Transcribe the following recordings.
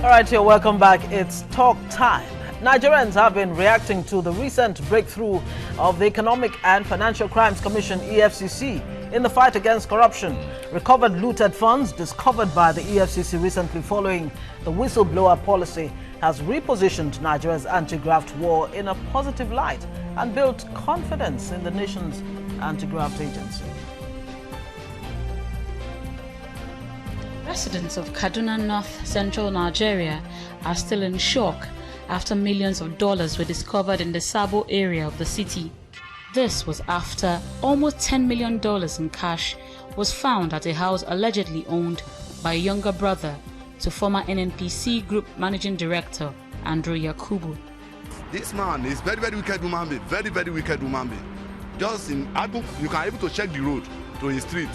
All right, you're welcome back. It's talk time. Nigerians have been reacting to the recent breakthrough of the Economic and Financial Crimes Commission, EFCC, in the fight against corruption. Recovered looted funds discovered by the EFCC recently following the whistleblower policy has repositioned Nigeria's anti-graft war in a positive light and built confidence in the nation's anti-graft agency. Residents of Kaduna, North Central Nigeria are still in shock after millions of dollars were discovered in the Sabo area of the city. This was after almost $10 million in cash was found at a house allegedly owned by a younger brother to former NNPC Group Managing Director Andrew Yakubu. This man is very wicked woman being, very wicked woman being. Just in Agu, you can able to check the road to his street.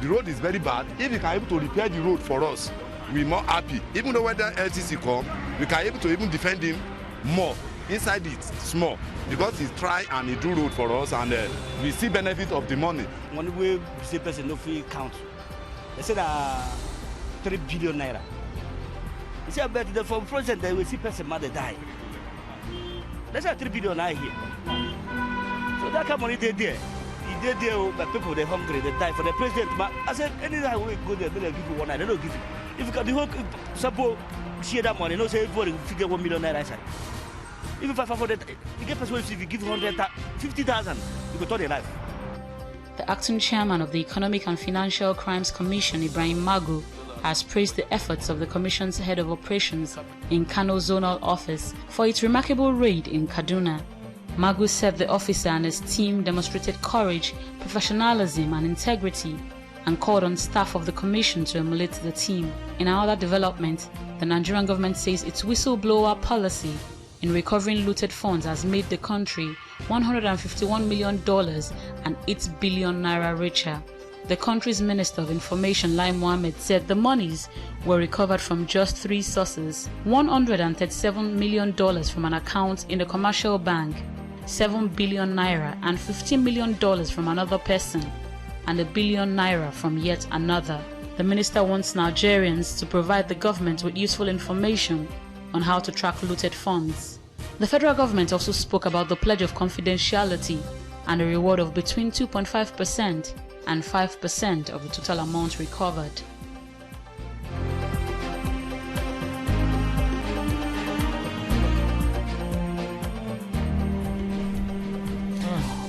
The road is very bad. If you can able to repair the road for us, we're more happy. Even though when the LTC come, we can able to even defend him more. Inside it, small. Because he try and he do road for us and we see benefit of the money. One way say person no free count. They said 3 billion naira. You see, but the from president they will see person mother die. That's 3 billion naira here. So that kind of money they there. They there, but people they hungry, they die for the president. But I said, anytime we go there, they give you 1 night, they don't give you. If you can the whole suppose share that money, no say everybody figure 1 million naira inside. Even 500, you get person if you give 50,000, you go turn their life. The acting chairman of the Economic and Financial Crimes Commission, Ibrahim Magu, has praised the efforts of the Commission's head of operations in Kano Zonal Office for its remarkable raid in Kaduna. Magu said the officer and his team demonstrated courage, professionalism and integrity and called on staff of the Commission to emulate the team. In another development, the Nigerian government says its whistleblower policy in recovering looted funds has made the country $151 million and 8 billion naira richer. The country's Minister of Information, Lai Mohammed, said the monies were recovered from just 3 sources: $137 million from an account in the commercial bank, 7 billion naira and $15 million from another person, and 1 billion naira from yet another. The minister wants Nigerians to provide the government with useful information on how to track looted funds. The federal government also spoke about the pledge of confidentiality and a reward of between 2.5% and 5% of the total amount recovered.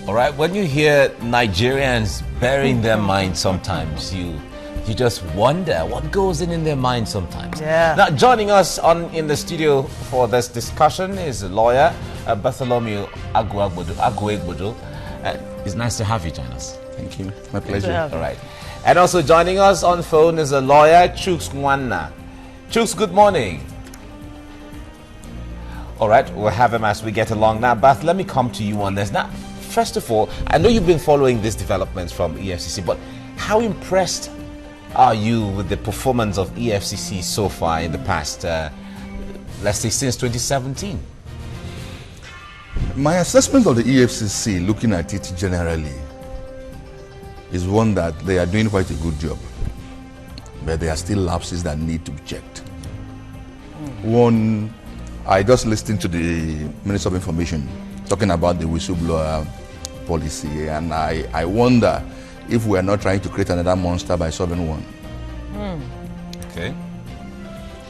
All right, when you hear Nigerians burying their minds sometimes, you just wonder what goes in their mind sometimes. Yeah. Now, joining us in the studio for this discussion is lawyer Bartholomew Agwegbodo. It's nice to have you join us. Thank you. My pleasure. All right. And also joining us on phone is a lawyer, Chuks Nwanna. Chuks, good morning. All right, we'll have him as we get along. Now, Bath, let me come to you on this. Now, first of all, I know you've been following these developments from EFCC, but how impressed are you with the performance of EFCC so far in the past, let's say, since 2017? My assessment of the EFCC, looking at it generally, is one that they are doing quite a good job, but there are still lapses that need to be checked. One, I just listened to the Minister of Information talking about the whistleblower policy, and I wonder if we are not trying to create another monster by solving one. Okay.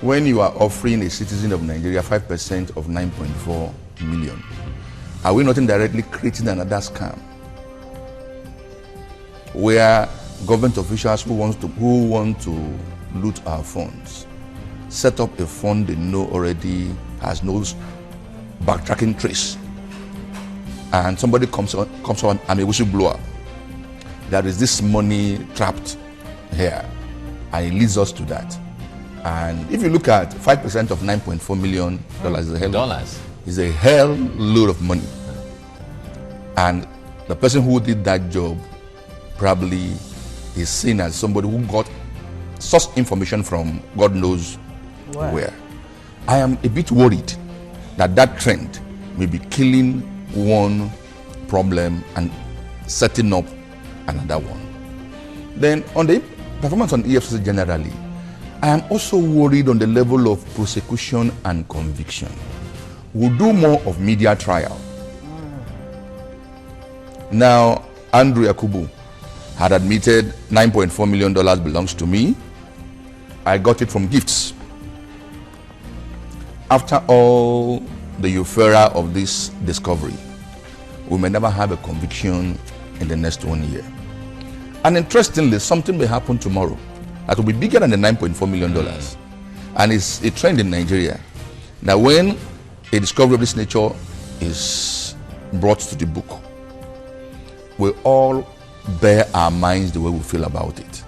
When you are offering a citizen of Nigeria 5% of 9.4 million, are we not indirectly creating another scam where government officials who want to loot our funds set up a fund they know already has no backtracking trace, and somebody comes on, I'm a whistleblower, there is this money trapped here, and it leads us to that. And if you look at 5% of $9.4 million is a hell load of money. And the person who did that job probably is seen as somebody who got source information from God knows where. I am a bit worried that that trend may be killing one problem and setting up another one. Then on the performance on EFCC generally, I am also worried on the level of prosecution and conviction. We'll do more of media trial. Now, Andrew Yakubu had admitted $9.4 million belongs to me. I got it from gifts. After all the euphoria of this discovery, we may never have a conviction in the next 1 year. And interestingly, something may happen tomorrow that will be bigger than the $9.4 million. And it's a trend in Nigeria that when a discovery of this nature is brought to the book, we all bear our minds the way we feel about it.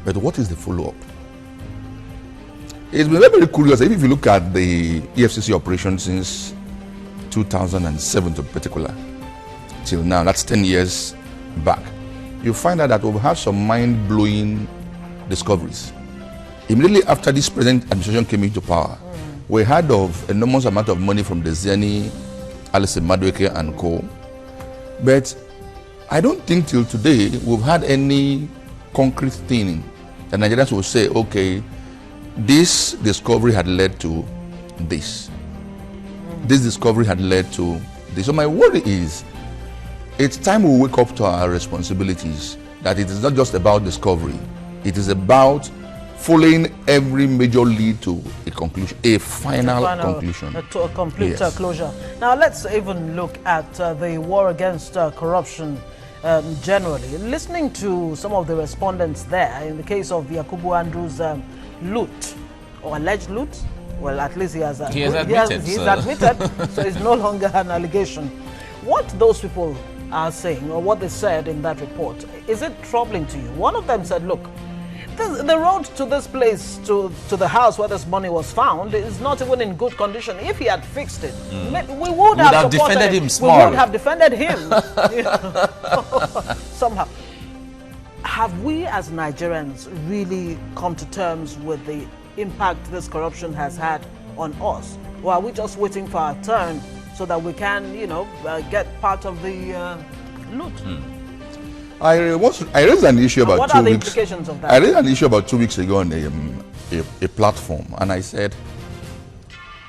But what is the follow-up? It's been very, very curious. If you look at the EFCC operation since 2007 in particular, till now, that's 10 years back, you find out that we've had some mind-blowing discoveries. Immediately after this present administration came into power, we heard of enormous amount of money from the Zeni, Alice Madueke and co. But I don't think till today we've had any concrete thing that Nigerians will say, okay, this discovery had led to this. This discovery had led to this. So my worry is, it's time we wake up to our responsibilities, that it is not just about discovery. It is about following every major lead to a conclusion, a final conclusion. To a complete Yes. closure. Now let's even look at the war against corruption generally. Listening to some of the respondents there, in the case of Yakubu Andrew's loot, or alleged loot, well, at least he has admitted, so it's no longer an allegation. What those people are saying, or what they said in that report, is it troubling to you? One of them said, look, the road to this place, to the house where this money was found, is not even in good condition. If he had fixed it, we would have defended him. We would have defended him. Somehow. Have we as Nigerians really come to terms with the impact this corruption has had on us? Or are we just waiting for our turn so that we can, get part of the loot? I raised an issue about what 2 are the weeks. implications of that? I raised an issue about 2 weeks ago on a platform, and I said,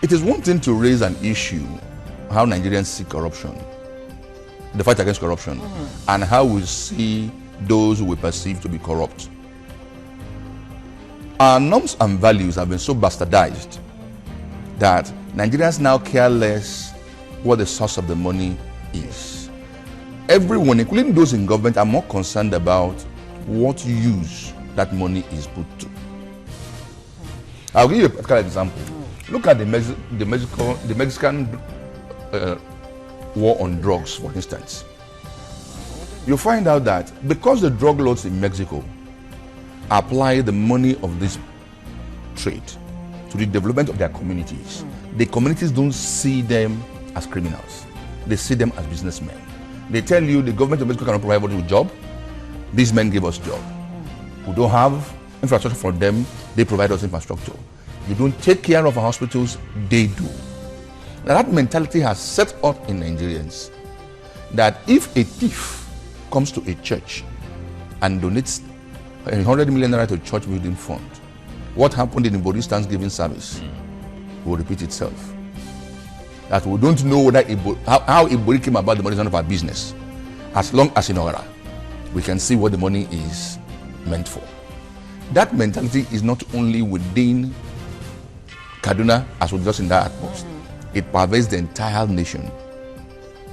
it is one thing to raise an issue, how Nigerians see corruption, the fight against corruption, and how we see those who we perceive to be corrupt. Our norms and values have been so bastardized that Nigerians now care less what the source of the money is. Everyone, including those in government, are more concerned about what use that money is put to. I'll give you a practical example. Look at the Mexican war on drugs, for instance. You find out that because the drug lords in Mexico apply the money of this trade to the development of their communities, the communities don't see them as criminals. They see them as businessmen. They tell you the government of Mexico cannot provide us with a job. These men give us job. We don't have infrastructure for them. They provide us infrastructure. You don't take care of our hospitals. They do. Now that mentality has set up in Nigerians that if a thief comes to a church and donates 100 million naira to a church building fund, what happened in Ibori's Thanksgiving service will repeat itself. That we don't know whether how Ibori came about the money is none of our business. As long as in order, we can see what the money is meant for. That mentality is not only within Kaduna, as we just in that outpost. It pervades the entire nation.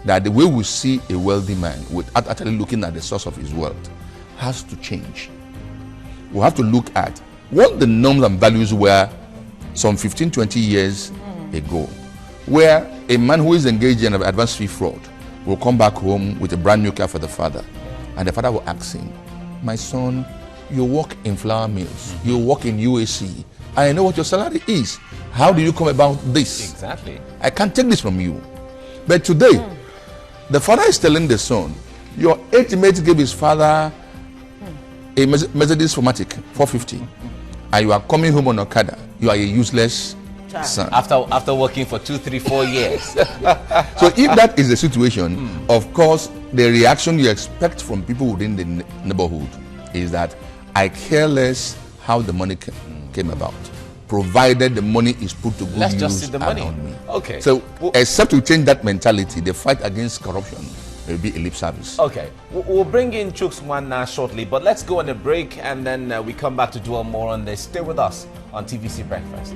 That the way we see a wealthy man without actually looking at the source of his wealth has to change. We have to look at what the norms and values were some 15, 20 years ago, where a man who is engaged in advanced fee fraud will come back home with a brand new car for the father, and the father will ask him, my son, you work in flour mills, you work in UAC, I know what your salary is. How do you come about this? Exactly. I can't take this from you. But today, the father is telling the son, your age mate gave his father a Mercedes Formatic 450, and you are coming home on Okada. You are a useless son. After working for 2, 3, 4 years. So if that is the situation, of course, the reaction you expect from people within the neighborhood is that I care less how the money came about, provided the money is put to good Let's use just see the money. around me. Okay. So, except to change that mentality, the fight against corruption will be a lip service. Okay. We'll bring in Chukswan shortly, but let's go on a break and then we come back to dwell more on this. Stay with us on TVC Breakfast.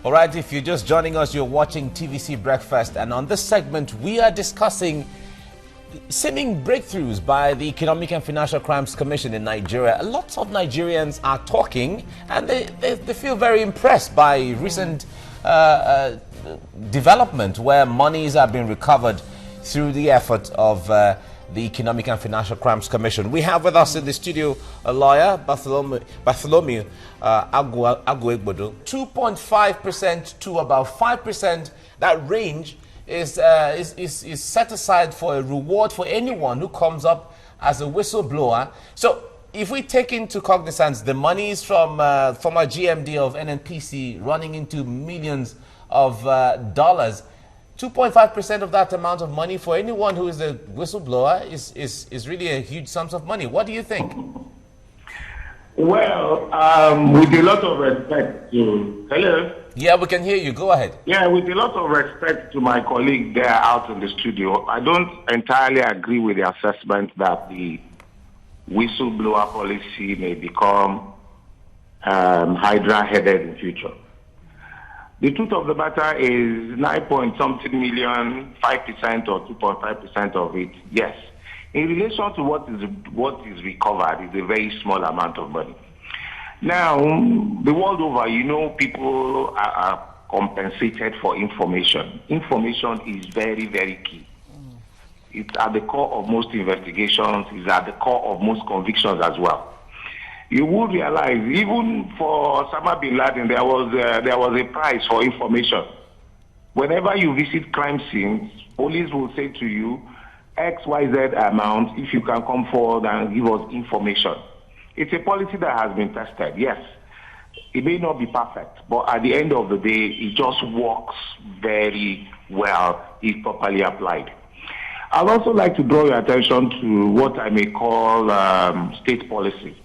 All right, if you're just joining us, you're watching TVC Breakfast, and on this segment, we are discussing seeming breakthroughs by the Economic and Financial Crimes Commission in Nigeria. Lots of Nigerians are talking, and they feel very impressed by recent development where monies have been recovered through the effort of the Economic and Financial Crimes Commission. We have with us in the studio a lawyer, Bartholomew Aguegbodo. 2.5% to about 5%, that range is set aside for a reward for anyone who comes up as a whistleblower. So if we take into cognizance the monies from former GMD of NNPC running into millions of dollars, 2.5% of that amount of money for anyone who is a whistleblower is really a huge sum of money. What do you think? Well, with a lot of respect to... Hello? Yeah, we can hear you. Go ahead. Yeah, with a lot of respect to my colleague there out in the studio, I don't entirely agree with the assessment that the whistleblower policy may become Hydra-headed in future. The truth of the matter is 9-point-something million, 5% or 2.5% of it, yes. In relation to what is recovered, is a very small amount of money. Now, the world over, you know, people are compensated for information. Information is very, very key. It's at the core of most investigations, it's at the core of most convictions as well. You would realize, even for Osama bin Laden, there was a price for information. Whenever you visit crime scenes, police will say to you, XYZ amount, if you can come forward and give us information. It's a policy that has been tested, yes. It may not be perfect, but at the end of the day, it just works very well if properly applied. I'd also like to draw your attention to what I may call state policy.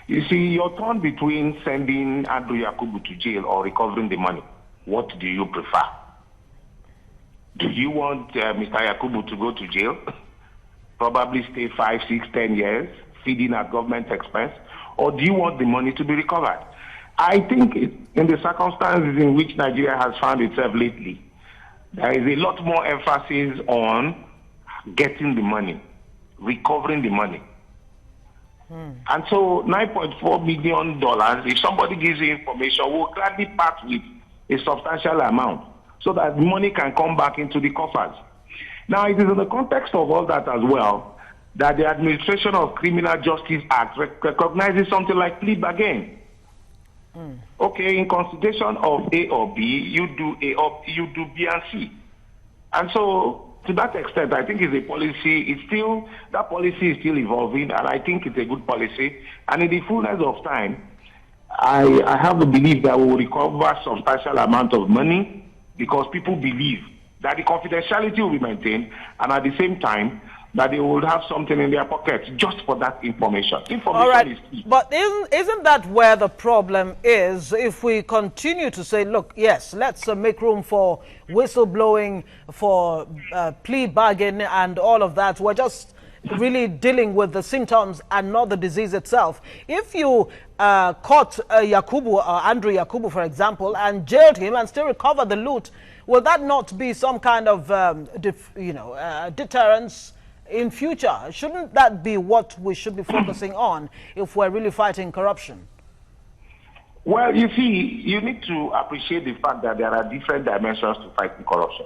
You see, you're torn between sending Andrew Yakubu to jail or recovering the money. What do you prefer? Do you want Mr. Yakubu to go to jail? Probably stay 5, 6, 10 years, feeding at government expense? Or do you want the money to be recovered? I think in the circumstances in which Nigeria has found itself lately, there is a lot more emphasis on getting the money, recovering the money. And so $9.4 million, if somebody gives you information, we'll gladly part with a substantial amount so that the money can come back into the coffers. Now, it is in the context of all that as well that the Administration of Criminal Justice Act recognizes something like plea bargain. Okay, in consideration of A or B, you do A or you do B and C. And so, to that extent, I think it's a policy. That policy is still evolving, and I think it's a good policy. And in the fullness of time, I have the belief that we will recover a substantial amount of money because people believe that the confidentiality will be maintained, and at the same time, that they will have something in their pockets just for that information. All right. Is key. But isn't that where the problem is? If we continue to say, look, yes, let's make room for whistleblowing, for plea bargain and all of that, we're just really dealing with the symptoms and not the disease itself. If you caught Yakubu, Andrew Yakubu, for example, and jailed him and still recover the loot, will that not be some kind of deterrence in future? Shouldn't that be what we should be focusing on if we're really fighting corruption? Well, you see, you need to appreciate the fact that there are different dimensions to fighting corruption.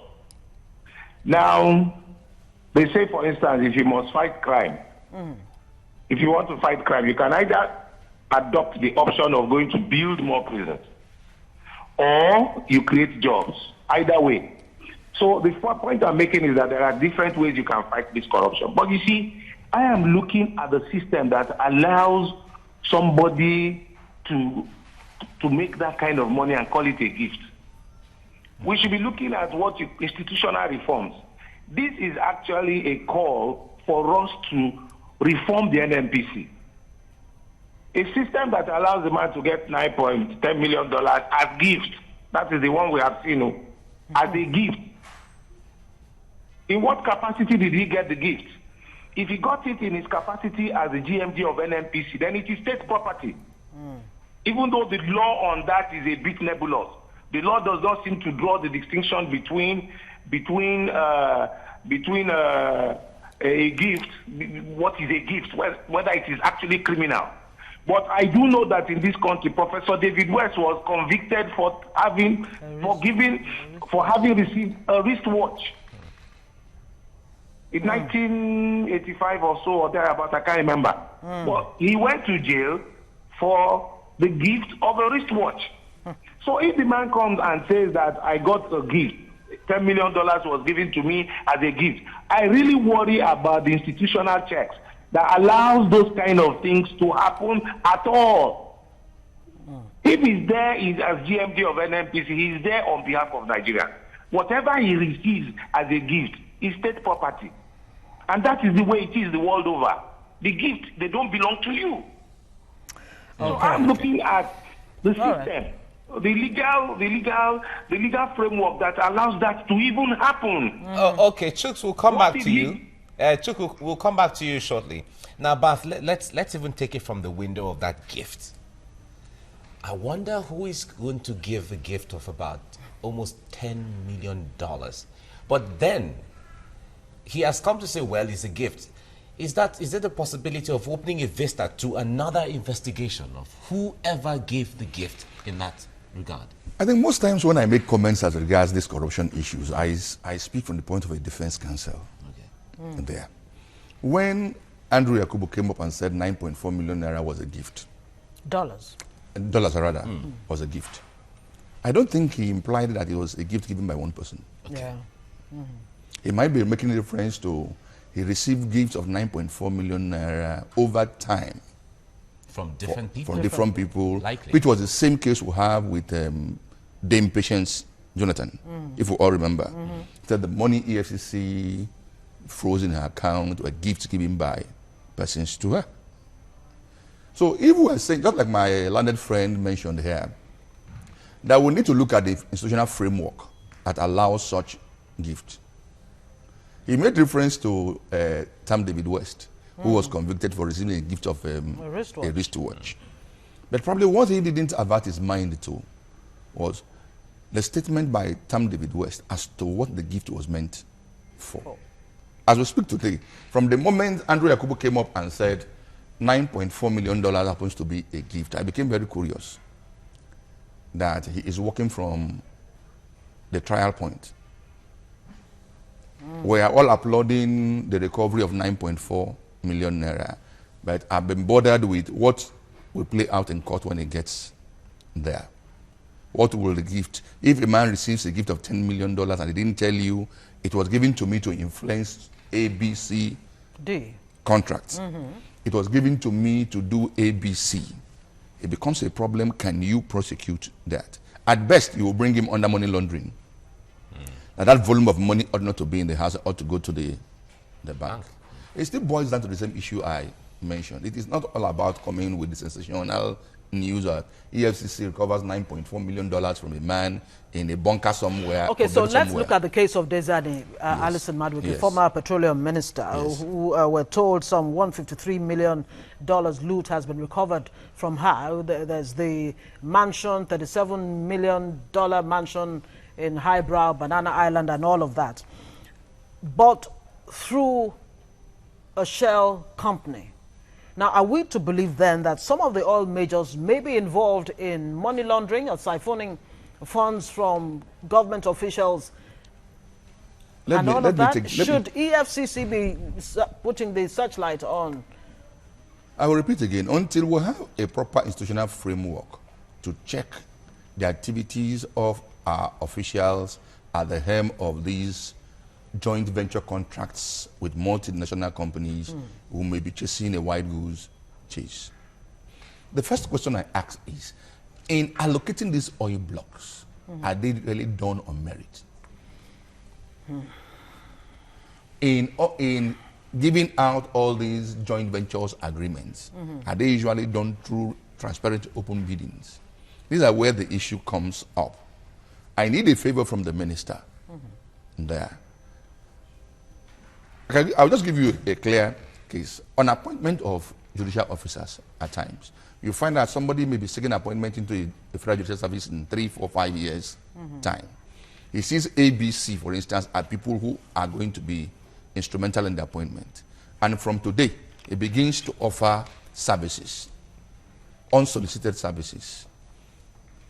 Now, they say, for instance, if you must fight crime, if you want to fight crime, you can either adopt the option of going to build more prisons or you create jobs. Either way. So the point I'm making is that there are different ways you can fight this corruption. But you see, I am looking at the system that allows somebody to make that kind of money and call it a gift. We should be looking at institutional reforms This is actually a call for us to reform the NNPC. A system that allows the man to get $9.10 million as gift. That is the one we have seen, as a gift. In what capacity did he get the gift? If he got it in his capacity as the GMD of NNPC, then it is state property. Even though the law on that is a bit nebulous. The law does not seem to draw the distinction between a gift, what is a gift, whether it is actually criminal. But I do know that in this country, Professor David West was convicted for having received a wristwatch in 1985 or so, or thereabout, I can't remember. But he went to jail for the gift of a wristwatch. So if the man comes and says that I got a gift, $10 million was given to me as a gift, I really worry about the institutional checks that allows those kind of things to happen at all. If he's there as GMD of NNPC, he's there on behalf of Nigeria. Whatever he receives as a gift is state property. And that is the way it is the world over. The gift, they don't belong to you. So I'm looking at the system, the legal framework that allows that to even happen. Okay, Chuks, we'll come back to you. Chuks, we'll come back to you shortly. Now, Bath, let's even take it from the window of that gift. I wonder who is going to give a gift of about almost $10 million. But then he has come to say, well, it's a gift. Is there the possibility of opening a vista to another investigation of whoever gave the gift in that regard? I think most times when I make comments as regards these corruption issues, I speak from the point of a defense counsel. Okay. There. When Andrew Yakubu came up and said 9.4 million naira was a gift. Dollars rather, was a gift. I don't think he implied that it was a gift given by one person. Okay. Yeah. He might be making a reference to he received gifts of 9.4 million naira over time. From different people? From different people. Likely. Which was the same case we have with Dame Patience Jonathan, if we all remember. That the money EFCC froze in her account were gifts given by persons to her. So if we are saying, just like my learned friend mentioned here, that we need to look at the institutional framework that allows such gifts. He made reference to Tam David West, who was convicted for receiving a gift of a wristwatch. But probably what he didn't avert his mind to was the statement by Tam David West as to what the gift was meant for. As we speak today, from the moment Andrew Yakubu came up and said $9.4 million happens to be a gift, I became very curious that he is working from the trial point. We are all applauding the recovery of 9.4 million naira, but I've been bothered with what will play out in court when it gets there. What will the gift, if a man receives a gift of $10 million and he didn't tell you, it was given to me to influence ABC contracts. It was given to me to do ABC. It becomes a problem. Can you prosecute that? At best, you will bring him under money laundering. Now, that volume of money ought not to be in the house, ought to go to the bank. It still boils down to the same issue I mentioned. It is not all about coming with the sensational news that EFCC recovers $9.4 million from a man in a bunker somewhere. Okay, so let's look at the case of Desani, Alison Madwike, former petroleum minister, who were told some $153 million loot has been recovered from her. There's the mansion, $37 million mansion in highbrow Banana Island and all of that. But through a shell company. Now, are we to believe then that some of the oil majors may be involved in money laundering or siphoning funds from government officials and all of that? Should EFCC be putting the searchlight on? I will repeat again, until we have a proper institutional framework to check the activities of our officials at the helm of these joint venture contracts with multinational companies who may be chasing a wild goose chase. The first question I ask is, in allocating these oil blocks, are they really done on merit? in giving out all these joint ventures agreements, are they usually done through transparent open biddings? These are where the issue comes up. I need a favor from the minister there. Okay, I'll just give you a clear case. On appointment of judicial officers at times, you find that somebody may be seeking appointment into a federal judicial service in 3, 4, 5 years' time. He sees ABC, for instance, as people who are going to be instrumental in the appointment. And from today, he begins to offer services, unsolicited services,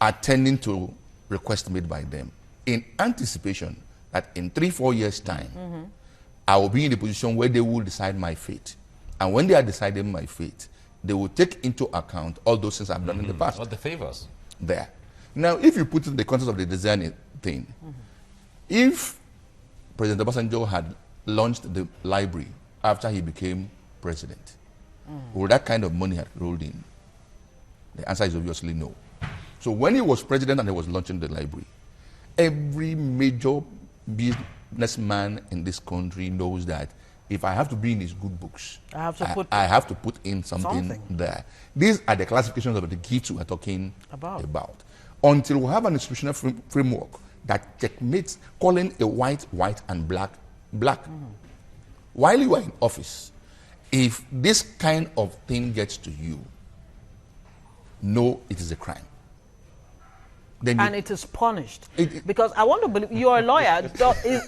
attending to requests made by them, in anticipation that in 3, 4 years' time, I will be in a position where they will decide my fate. And when they are deciding my fate, they will take into account all those things I've done in the past. All the favors. There. Now, if you put in the context of the design thing, if President Obasanjo had launched the library after he became president, would that kind of money have rolled in? The answer is obviously no. So when he was president and he was launching the library, every major businessman in this country knows that if I have to be in his good books, I have to put in something there. These are the classifications of the gifts we are talking about. Until we have an institutional framework that checkmates calling a white, white, and black, black. While you are in office, if this kind of thing gets to you, know it is a crime. Then and it is punished. Because I want to believe, you're a lawyer,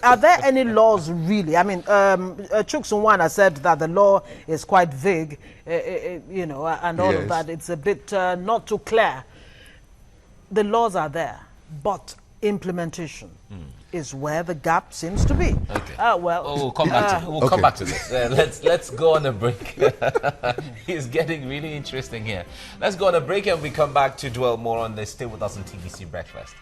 are there any laws really? I mean, Chuksunwana said that the law is quite vague, you know, and all of that. It's a bit not too clear. The laws are there, but implementation is where the gap seems to be. Okay. We'll come back to come back to this. Let's go on a break. It's getting really interesting here. Let's go on a break and we come back to dwell more on this. Stay with us on TVC Breakfast.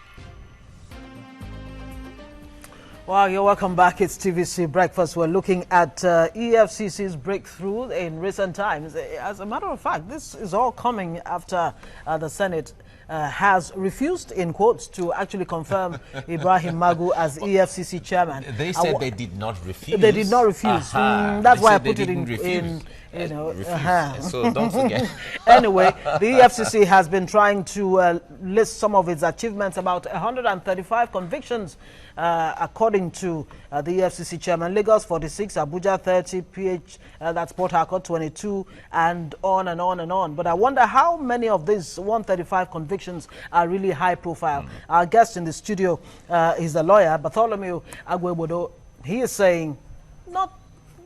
Well, you're welcome back. It's TVC Breakfast. We're looking at EFCC's breakthrough in recent times. As a matter of fact, this is all coming after the Senate has refused, in quotes, to actually confirm Ibrahim Magu as EFCC chairman. They said they did not refuse. They did not refuse. That's why I put it in you know. So don't forget. Anyway, the EFCC has been trying to list some of its achievements, about 135 convictions, according to the EFCC chairman. Lagos 46, Abuja 30, that's Port Harcourt 22, and on and on and on. But I wonder how many of these 135 convictions are really high profile. Our guest in the studio is a lawyer, Bartholomew Agwebodo. He is saying,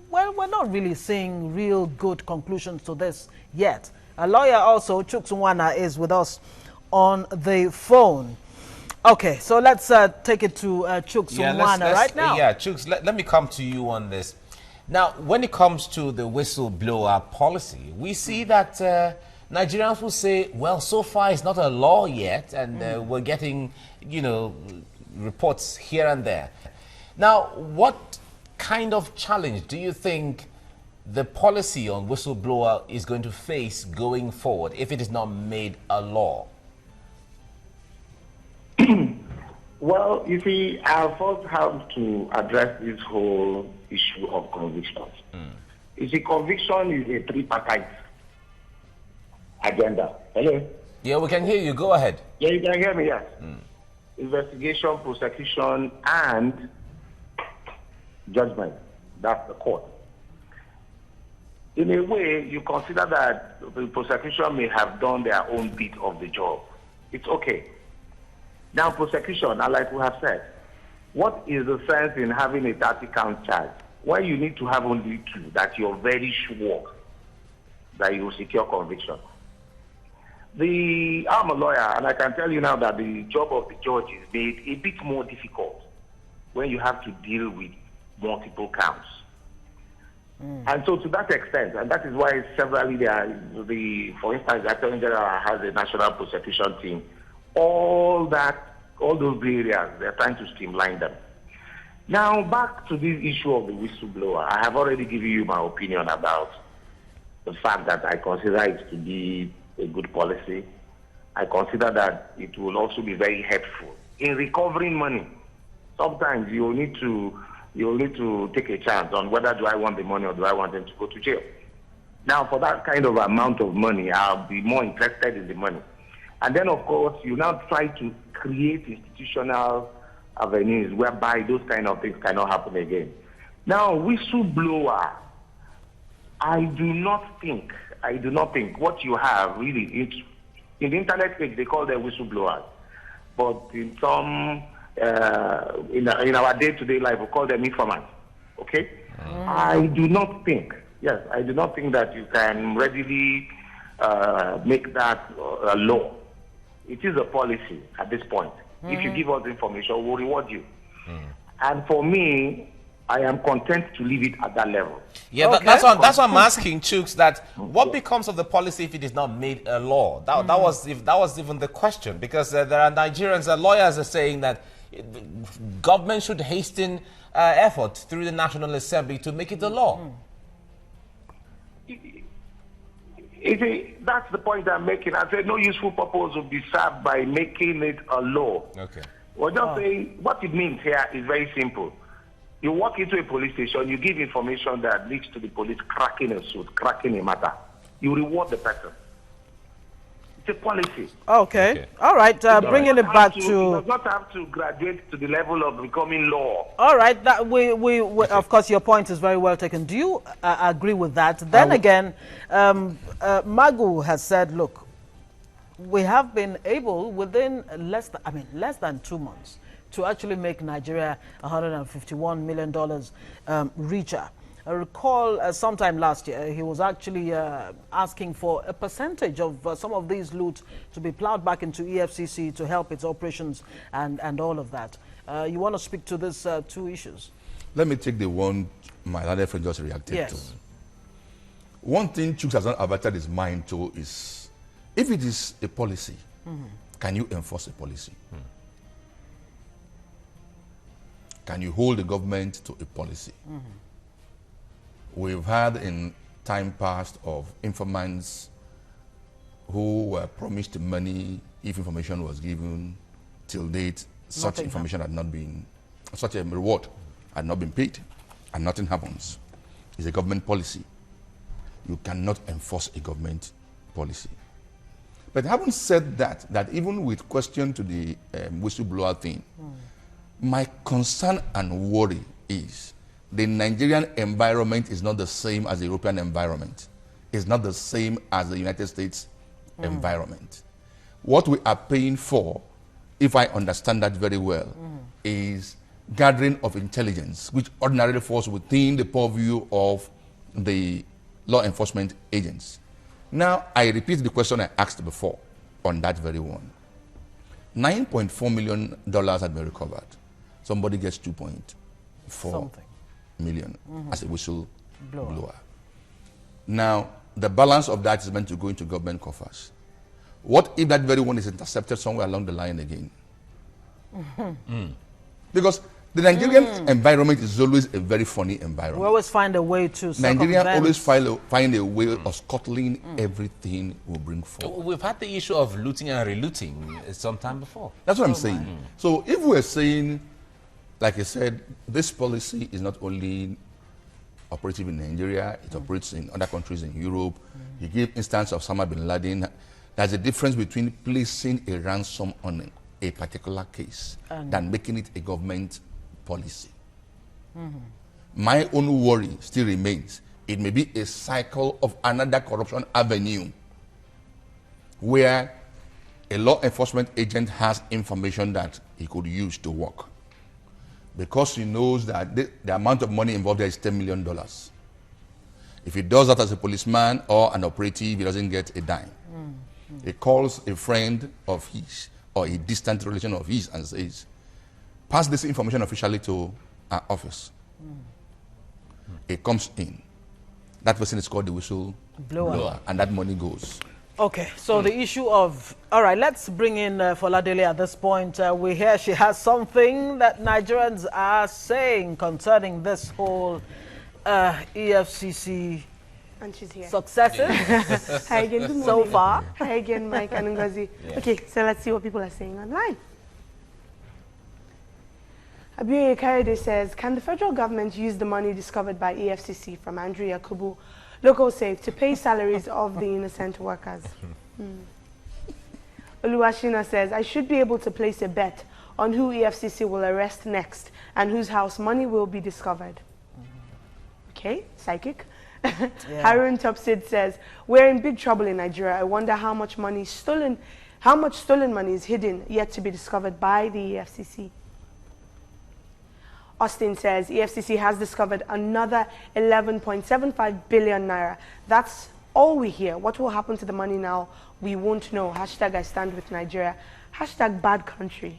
we're not really seeing real good conclusions to this yet. A lawyer also, Chuksunwana, is with us on the phone. Okay, so let's take it to Chuksunwana right now. Yeah, Chuks, let me come to you on this. Now, when it comes to the whistleblower policy, we see that Nigerians will say, well, so far it's not a law yet, and we're getting, you know, reports here and there. Now, what kind of challenge do you think the policy on whistleblower is going to face going forward if it is not made a law? Well, you see, I first have to address this whole issue of convictions. You see, conviction is a tripartite agenda. Hello? Yeah, we can hear you. Go ahead. Yeah, you can hear me, yes. Investigation, prosecution, and judgment. That's the court. In a way, you consider that the prosecution may have done their own bit of the job. It's okay. Now, prosecution, like we have said, what is the sense in having a 30-count charge when you need to have only 2 that you're very sure that you will secure conviction? I'm a lawyer, and I can tell you now that the job of the judge is made a bit more difficult when you have to deal with multiple counts. And so to that extent, and that is why severally for instance, the Attorney General has a national prosecution team. All those areas, they're trying to streamline them. Now, back to this issue of the whistleblower, I have already given you my opinion about the fact that I consider it to be a good policy. I consider that it will also be very helpful in recovering money. Sometimes you need to you need to take a chance on whether do I want the money or do I want them to go to jail. Now, for that kind of amount of money, I'll be more interested in the money. And then, of course, you now try to create institutional avenues whereby those kind of things cannot happen again. Now, whistleblower, I do not think what you have really, in the internet page, they call them whistleblowers. But in some, in our day-to-day life, we call them informants. Okay? I do not think that you can readily make that a law. It is a policy at this point. If you give us information, we'll reward you. And for me, I am content to leave it at that level. Yeah, Okay. that's what I'm asking, Chooks, that what becomes of the policy if it is not made a law? That was even the question, because there are Nigerians, lawyers are saying that government should hasten effort through the National Assembly to make it a law. That's the point I'm making. I said no useful purpose will be served by making it a law. Okay. Well, just saying what it means here is very simple. You walk into a police station, you give information that leads to the police cracking a suit, cracking a matter. You reward the person. It's a policy. Okay. All right. Bringing it back to... It does not have to graduate to the level of becoming law. All right. That we of course, your point is very well taken. Do you agree with that? Then again, Magu has said, look, we have been able within less than 2 months to actually make Nigeria $151 million richer. I recall sometime last year, he was actually asking for a percentage of some of these loot to be plowed back into EFCC to help its operations and all of that. You want to speak to these two issues? Let me take the one my other friend just reacted to. One thing Chooks has not averted his mind to is, if it is a policy, can you enforce a policy? Can you hold the government to a policy? We've had in time past of informants who were promised money if information was given. Till date, such information had not been, such a reward had not been paid, and nothing happens. It's a government policy. You cannot enforce a government policy. But having said that even with question to the whistleblower thing, my concern and worry is the Nigerian environment is not the same as the European environment. It's not the same as the United States environment. What we are paying for, if I understand that very well, is gathering of intelligence, which ordinarily falls within the purview of the law enforcement agents. Now, I repeat the question I asked before on that very one. $9.4 million had been recovered. Somebody gets 2.4 million as a whistleblower. Now, the balance of that is meant to go into government coffers. What if that very one is intercepted somewhere along the line again? Because the Nigerian environment is always a very funny environment. We always find a way to Nigerians always find a way of scuttling everything we bring forward. We've had the issue of looting and relooting some time before. That's what I'm saying. So if we're saying, like I said, this policy is not only operative in Nigeria, it operates in other countries in Europe. You give instance of Osama bin Laden. There's a difference between placing a ransom on a particular case than making it a government policy. My own worry still remains. It may be a cycle of another corruption avenue where a law enforcement agent has information that he could use to work, because he knows that the amount of money involved there is $10 million. If he does that as a policeman or an operative, he doesn't get a dime. He calls a friend of his or a distant relation of his and says, pass this information officially to our office. It comes in. That person is called the whistleblower, and that money goes. Okay, so the issue of, all right, let's bring in Foladele at this point. We hear she has something that Nigerians are saying concerning this whole EFCC and she's here. Successes. Hi again, good morning. So far. Hi again, Mike and Ngozi. Okay, so let's see what people are saying online. Abiyoye Kayode says, can the federal government use the money discovered by EFCC from Andrew Yakubu, local safe, to pay salaries of the innocent workers? Oluwashina says, I should be able to place a bet on who EFCC will arrest next and whose house money will be discovered. Okay, psychic. Harun Topsid says, we're in big trouble in Nigeria. I wonder how much stolen money is hidden yet to be discovered by the EFCC. Austin says, EFCC has discovered another 11.75 billion naira. That's all we hear. What will happen to the money now? We won't know. Hashtag I stand with Nigeria. Hashtag bad country.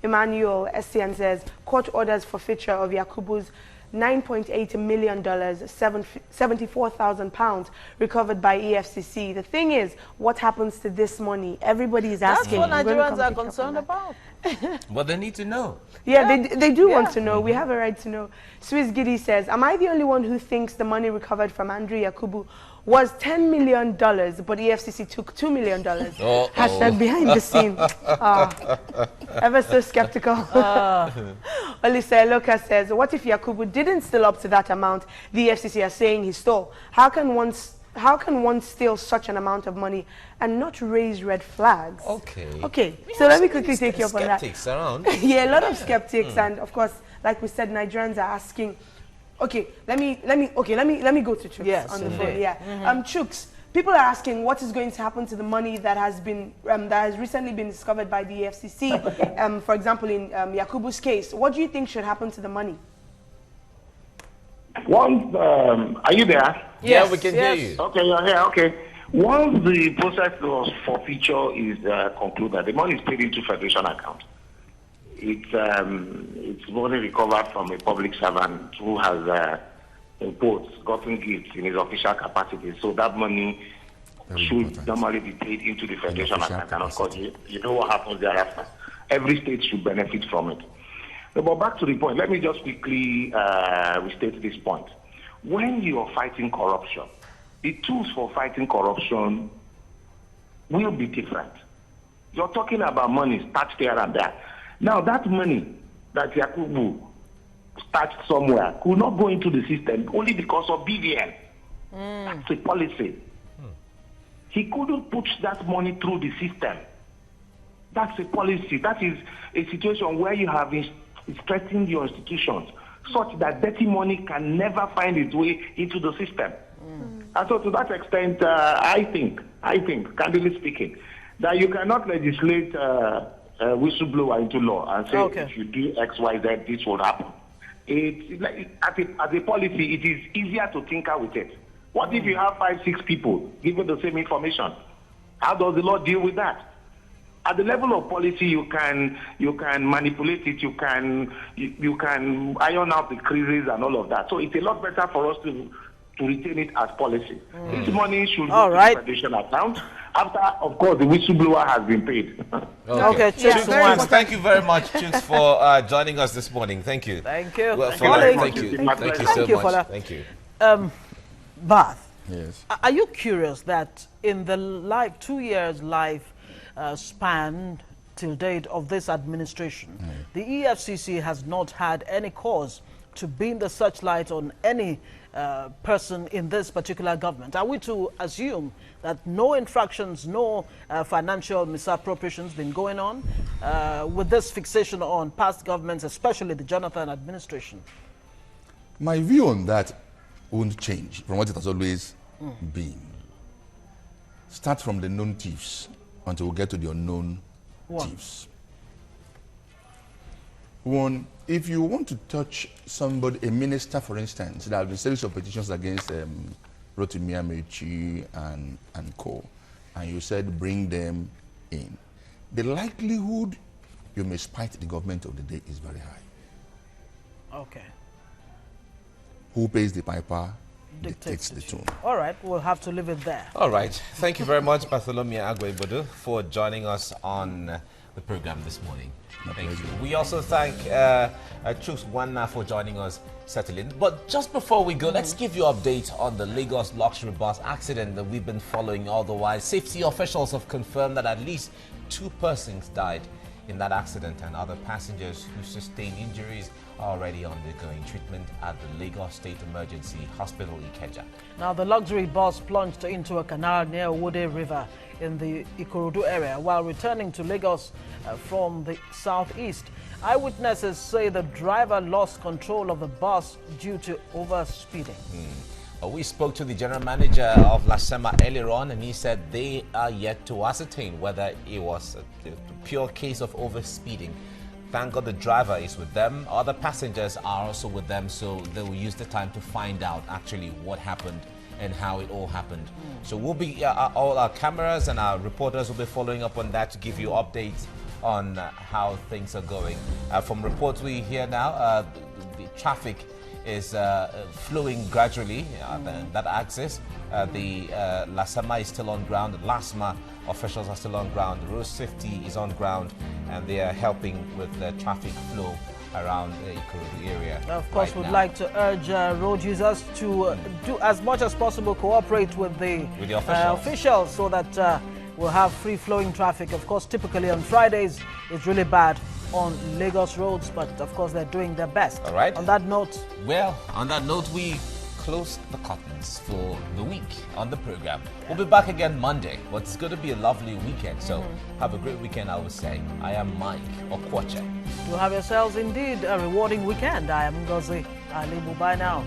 Emmanuel Estian says, court orders forfeiture of Yakubu's $9.8 million, 74,000 pounds recovered by EFCC. The thing is, what happens to this money? Everybody is asking. That's what Nigerians are concerned about. Well, they need to know. Yeah, they do want to know. We have a right to know. Swiss Giddy says, am I the only one who thinks the money recovered from Andrew Yakubu was $10 million, but EFCC took $2 million? Hashtag behind the scene. Ever so skeptical. Olisa Eloka says, what if Yakubu didn't steal up to that amount the EFCC are saying he stole? How can one steal such an amount of money and not raise red flags? Okay. So let me quickly take you up on that. Skeptics around. Yeah, a lot of skeptics, and of course, like we said, Nigerians are asking. Okay, let me go to Chooks on the phone. Yeah, Chooks, people are asking what is going to happen to the money that has been that has recently been discovered by the EFCC. For example, in Yakubu's case, what do you think should happen to the money? Once, are you there? Yes, we can hear you. Okay, you're here. Okay. Once the process of forfeiture is concluded, the money is paid into Federation account. It's money recovered from a public servant who has gotten gifts in his official capacity. So that money should normally be paid into the Federation account. And of course, you know what happens thereafter. Every state should benefit from it. But back to the point, let me just quickly restate this point. When you are fighting corruption, the tools for fighting corruption will be different. You're talking about money stashed here and there. Now, that money that Yakubu stashed somewhere could not go into the system only because of BVN. That's a policy. He couldn't push that money through the system. That's a policy. That is a situation where you have strengthened your institutions such that dirty money can never find its way into the system. And so to that extent, I think, candidly speaking, that you cannot legislate whistleblower into law and say if you do X, Y, Z, this will happen. As a policy, it is easier to tinker with it. What if you have 5, 6 people giving the same information? How does the law deal with that? At the level of policy, you can manipulate it. You can iron out the creases and all of that. So it's a lot better for us to retain it as policy. This money should go to the Federation account after, of course, the whistleblower has been paid. Chooks, thank you very much, Chooks, for joining us this morning. Thank you. Thank you. Well, thank you so much. Thank you. Bath. Yes. Are you curious that in the 2 years life span till date of this administration, the EFCC has not had any cause to beam the searchlight on any person in this particular government? Are we to assume that no infractions, no financial misappropriations been going on with this fixation on past governments, especially the Jonathan administration? My view on that won't change from what it has always been. Start from the known thieves until we get to the unknown thieves. One, if you want to touch somebody, a minister, for instance, there have been a series of petitions against Rotimi Amechi and co, and you said bring them in. The likelihood you may spite the government of the day is very high. Okay. Who pays the piper dictates the tune. All right, we'll have to leave it there. All right. Thank you very much, Bartholomew Agwebodu, for joining us on the program this morning. Thank you. We also thank Chooks Wanna for joining us, settling. But just before we go, let's give you an update on the Lagos luxury bus accident that we've been following all the while. Safety officials have confirmed that at least 2 persons died in that accident, and other passengers who sustained injuries are already undergoing treatment at the Lagos State Emergency Hospital Ikeja. Now, the luxury bus plunged into a canal near Wode River in the Ikorodu area while returning to Lagos from the southeast. Eyewitnesses say the driver lost control of the bus due to overspeeding. We spoke to the general manager of Lasema earlier on, and he said they are yet to ascertain whether it was a pure case of overspeeding. Thank God the driver is with them. Other passengers are also with them, so they will use the time to find out actually what happened and how it all happened. So we'll be, all our cameras and our reporters will be following up on that to give you updates on how things are going. From reports we hear now, the traffic is flowing gradually, that axis. The Lasema is still on ground, the LASMA officials are still on ground, the road safety is on ground, and they are helping with the traffic flow around the Ikorodu area. Of course, we'd like to urge road users to do as much as possible, cooperate with the officials so that we'll have free-flowing traffic. Of course, typically on Fridays, it's really bad on Lagos roads, but of course they're doing their best. All right. On that note, well, on that note, we close the curtains for the week on the program. We'll be back again Monday, but it's going to be a lovely weekend, so have a great weekend, I would say. I am Mike Okwache. you have yourselves indeed a rewarding weekend. I am Ngozi Ali. Bye now.